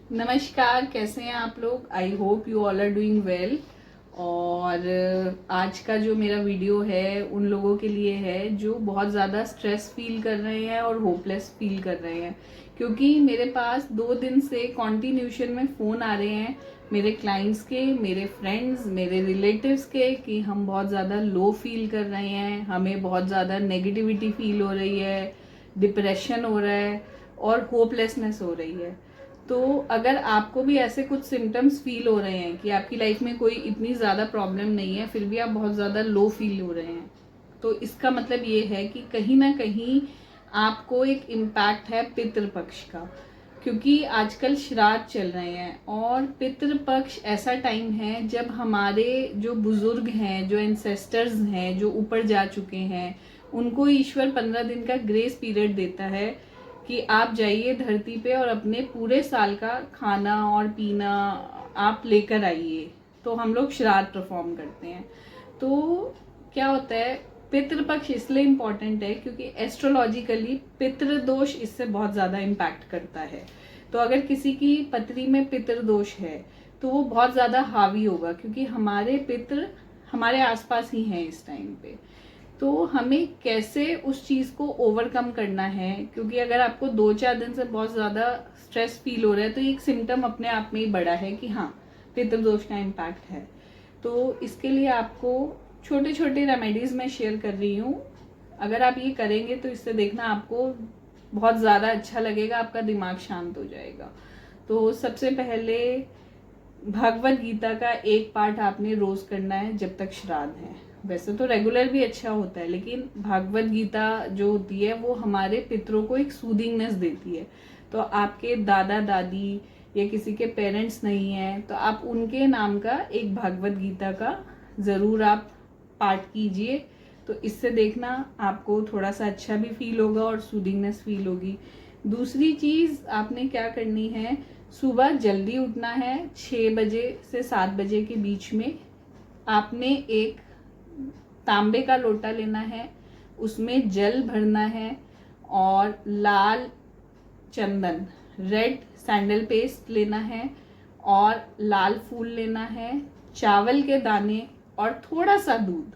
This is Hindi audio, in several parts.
नमस्कार, कैसे हैं आप लोग। I hope you all are doing well. और आज का जो मेरा वीडियो है उन लोगों के लिए है जो बहुत ज़्यादा स्ट्रेस फील कर रहे हैं और होपलेस फील कर रहे हैं, क्योंकि मेरे पास 2 दिन से कॉन्टिन्यूशन में फ़ोन आ रहे हैं मेरे क्लाइंट्स के, मेरे फ्रेंड्स, मेरे रिलेटिव्स के, कि हम बहुत ज़्यादा लो फील कर रहे हैं, हमें बहुत ज़्यादा नेगेटिविटी फील हो रही है, डिप्रेशन हो रहा है और होपलेसनेस हो रही है। तो अगर आपको भी ऐसे कुछ सिम्टम्स फील हो रहे हैं कि आपकी लाइफ में कोई इतनी ज़्यादा प्रॉब्लम नहीं है फिर भी आप बहुत ज़्यादा लो फील हो रहे हैं, तो इसका मतलब ये है कि कहीं ना कहीं आपको एक इम्पैक्ट है पितृपक्ष का, क्योंकि आजकल श्राद्ध चल रहे हैं और पितृपक्ष ऐसा टाइम है जब हमारे जो बुजुर्ग हैं, जो एंसेस्टर्स हैं, जो ऊपर जा चुके हैं, उनको ईश्वर 15 दिन का ग्रेस पीरियड देता है कि आप जाइए धरती पे और अपने पूरे साल का खाना और पीना आप लेकर आइए। तो हम लोग श्राद्ध परफॉर्म करते हैं। तो क्या होता है, पितृपक्ष इसलिए इम्पॉर्टेंट है क्योंकि एस्ट्रोलॉजिकली पितृदोष इससे बहुत ज़्यादा इम्पैक्ट करता है। तो अगर किसी की पत्री में पितृदोष है तो वो बहुत ज़्यादा हावी होगा, क्योंकि हमारे पितृ हमारे आसपास ही हैं इस टाइम पे। तो हमें कैसे उस चीज़ को ओवरकम करना है, क्योंकि अगर आपको 2-4 दिन से बहुत ज़्यादा स्ट्रेस फील हो रहा है तो एक सिम्टम अपने आप में ही बड़ा है कि हाँ, पितृदोष का इम्पैक्ट है। तो इसके लिए आपको छोटे छोटे रेमेडीज़ मैं शेयर कर रही हूँ। अगर आप ये करेंगे तो इससे देखना आपको बहुत ज़्यादा अच्छा लगेगा, आपका दिमाग शांत हो जाएगा। तो सबसे पहले भगवत गीता का एक पाठ आपने रोज करना है जब तक श्राद्ध है। वैसे तो रेगुलर भी अच्छा होता है, लेकिन भगवत गीता जो होती है वो हमारे पितरों को एक सूदिंगनेस देती है। तो आपके दादा दादी या किसी के पेरेंट्स नहीं हैं तो आप उनके नाम का एक भगवत गीता का ज़रूर आप पाठ कीजिए। तो इससे देखना आपको थोड़ा सा अच्छा भी फील होगा और सूदिंगनेस फील होगी। दूसरी चीज़ आपने क्या करनी है, सुबह जल्दी उठना है। 6 बजे से 7 बजे के बीच में आपने एक तांबे का लोटा लेना है, उसमें जल भरना है और लाल चंदन, रेड सैंडल पेस्ट लेना है और लाल फूल लेना है, चावल के दाने और थोड़ा सा दूध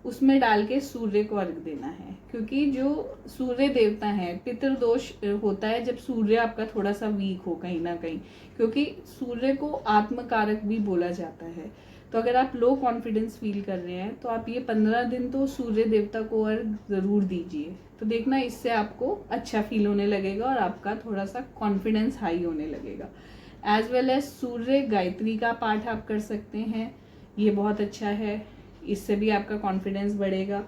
उसमें डाल के सूर्य को अर्घ देना है। क्योंकि जो सूर्य देवता है, पितृदोष होता है जब सूर्य आपका थोड़ा सा वीक हो कहीं ना कहीं, क्योंकि सूर्य को आत्मकारक भी बोला जाता है। तो अगर आप लो कॉन्फिडेंस फील कर रहे हैं तो आप ये 15 दिन तो सूर्य देवता को अर्घ जरूर दीजिए। तो देखना इससे आपको अच्छा फील होने लगेगा और आपका थोड़ा सा कॉन्फिडेंस हाई होने लगेगा। एज वेल एज सूर्य गायत्री का पाठ आप कर सकते हैं, ये बहुत अच्छा है, इससे भी आपका कॉन्फिडेंस बढ़ेगा।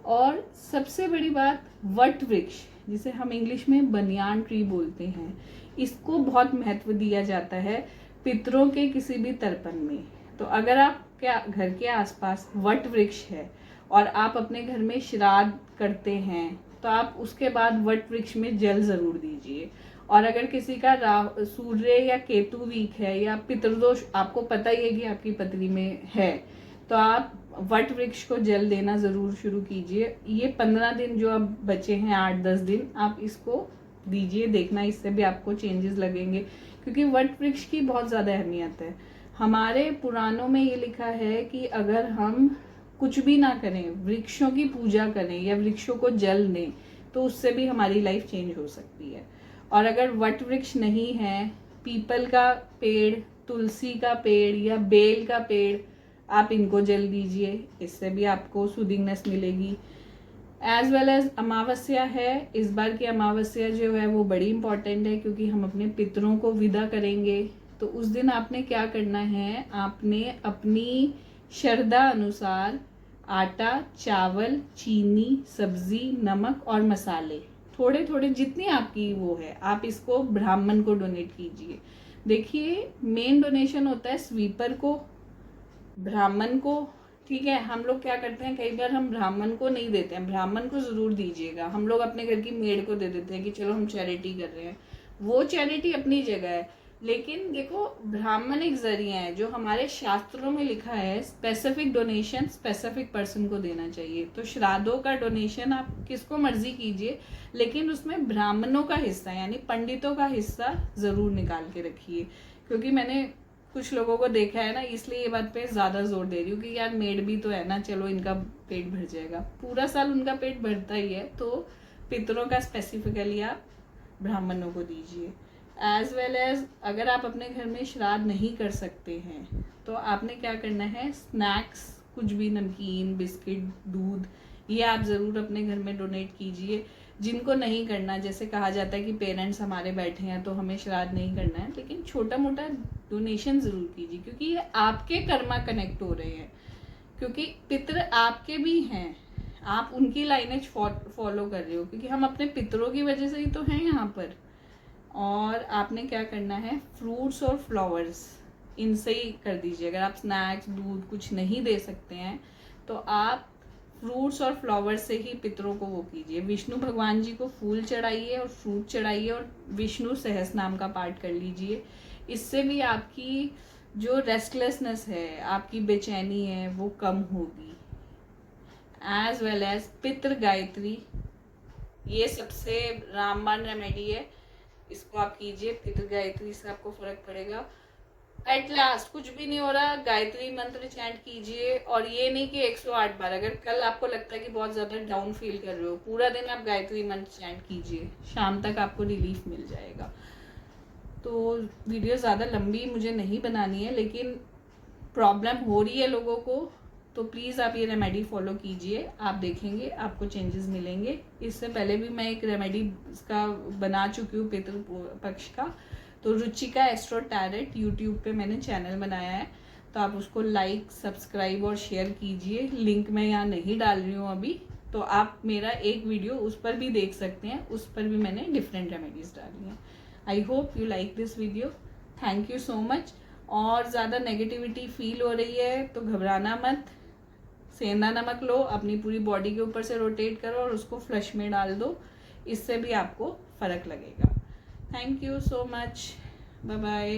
और सबसे बड़ी बात, वट वृक्ष जिसे हम इंग्लिश में बनियान ट्री बोलते हैं, इसको बहुत महत्व दिया जाता है पितरों के किसी भी तर्पण में। तो अगर आप क्या घर के आसपास वट वृक्ष है और आप अपने घर में श्राद्ध करते हैं तो आप उसके बाद वट वृक्ष में जल जरूर दीजिए। और अगर किसी का सूर्य या केतु वीक है या पितृदोष आपको पता ही है कि आपकी पत्री में है, तो आप वट वृक्ष को जल देना जरूर शुरू कीजिए। ये 15 दिन जो अब बचे हैं, 8-10 दिन, आप इसको दीजिए, देखना इससे भी आपको चेंजेस लगेंगे। क्योंकि वट वृक्ष की बहुत ज़्यादा अहमियत है। हमारे पुराणों में ये लिखा है कि अगर हम कुछ भी ना करें, वृक्षों की पूजा करें या वृक्षों को जल दें, तो उससे भी हमारी लाइफ चेंज हो सकती है। और अगर वट वृक्ष नहीं है, पीपल का पेड़, तुलसी का पेड़ या बेल का पेड़, आप इनको जल दीजिए, इससे भी आपको सूदिंगनेस मिलेगी। एज वेल एज अमावस्या है, इस बार की अमावस्या जो है वो बड़ी इंपॉर्टेंट है क्योंकि हम अपने पितरों को विदा करेंगे। तो उस दिन आपने क्या करना है, आपने अपनी श्रद्धा अनुसार आटा, चावल, चीनी, सब्जी, नमक और मसाले थोड़े थोड़े जितनी आपकी वो है, आप इसको ब्राह्मण को डोनेट कीजिए। देखिए, मेन डोनेशन होता है स्वीपर को, ब्राह्मण को, ठीक है। हम लोग क्या करते हैं, कई बार हम ब्राह्मण को नहीं देते हैं, ब्राह्मण को जरूर दीजिएगा। हम लोग अपने घर की मेड को दे देते हैं कि चलो हम चैरिटी कर रहे हैं, वो चैरिटी अपनी जगह है। लेकिन देखो ब्राह्मण एक जरिया है, जो हमारे शास्त्रों में लिखा है स्पेसिफिक डोनेशन स्पेसिफिक पर्सन को देना चाहिए। तो श्राद्धों का डोनेशन आप किसको मर्जी कीजिए, लेकिन उसमें ब्राह्मणों का हिस्सा यानी पंडितों का हिस्सा ज़रूर निकाल के रखिए। क्योंकि मैंने कुछ लोगों को देखा है ना, इसलिए ये बात पे ज़्यादा जोर दे रही हूँ कि यार मेड भी तो है ना, चलो इनका पेट भर जाएगा। पूरा साल उनका पेट भरता ही है, तो पितरों का स्पेसिफिकली आप ब्राह्मणों को दीजिए। एज वेल एज अगर आप अपने घर में श्राद्ध नहीं कर सकते हैं तो आपने क्या करना है, स्नैक्स कुछ भी, नमकीन, बिस्किट, दूध, ये आप ज़रूर अपने घर में डोनेट कीजिए। जिनको नहीं करना, जैसे कहा जाता है कि पेरेंट्स हमारे बैठे हैं तो हमें श्राद्ध नहीं करना है, लेकिन छोटा मोटा डोनेशन ज़रूर कीजिए, क्योंकि ये आपके कर्मा कनेक्ट हो रहे हैं। क्योंकि पितृ आपके भी हैं, आप उनकी लाइनेज फॉलो कर रहे हो, क्योंकि हम अपने पितरों की वजह से ही तो हैं यहाँ पर। और आपने क्या करना है, फ्रूट्स और फ्लावर्स इनसे ही कर दीजिए। अगर आप स्नैक्स, दूध कुछ नहीं दे सकते हैं तो आप फ्रूट्स और फ्लावर्स से ही पितरों को वो कीजिए। विष्णु भगवान जी को फूल चढ़ाइए और फ्रूट चढ़ाइए और विष्णु सहस्त्र नाम का पाठ कर लीजिए। इससे भी आपकी जो रेस्टलेसनेस है, आपकी बेचैनी है, वो कम होगी। एज वेल एज पितृ गायत्री, ये सबसे रामबाण रेमेडी है, इसको आप कीजिए। पितृ गायत्री से आपको फर्क पड़ेगा। एट लास्ट कुछ भी नहीं हो रहा, गायत्री मंत्र चैंट कीजिए। और ये नहीं कि 108 बार, अगर कल आपको लगता है कि बहुत ज़्यादा डाउन फील कर रहे हो, पूरा दिन आप गायत्री मंत्र चैंट कीजिए, शाम तक आपको रिलीफ मिल जाएगा। तो वीडियो ज़्यादा लंबी मुझे नहीं बनानी है, लेकिन प्रॉब्लम हो रही है लोगों को, तो प्लीज़ आप ये रेमेडी फॉलो कीजिए, आप देखेंगे आपको चेंजेस मिलेंगे। इससे पहले भी मैं एक रेमेडी का बना चुकी हूँ पितृ पक्ष का, तो रुचिका एस्ट्रो टैरेट यूट्यूब पे मैंने चैनल बनाया है, तो आप उसको लाइक, सब्सक्राइब और शेयर कीजिए। लिंक मैं यहाँ नहीं डाल रही हूँ अभी, तो आप मेरा एक वीडियो उस पर भी देख सकते हैं, उस पर भी मैंने डिफरेंट रेमेडीज़ डाली हैं। आई hope you like this video, thank you so much. और ज़्यादा नेगेटिविटी फील हो रही है तो घबराना मत, सेंधा नमक लो, अपनी पूरी बॉडी के ऊपर से रोटेट करो और उसको फ्लश में डाल दो, इससे भी आपको फ़र्क लगेगा। Thank you so much, bye bye.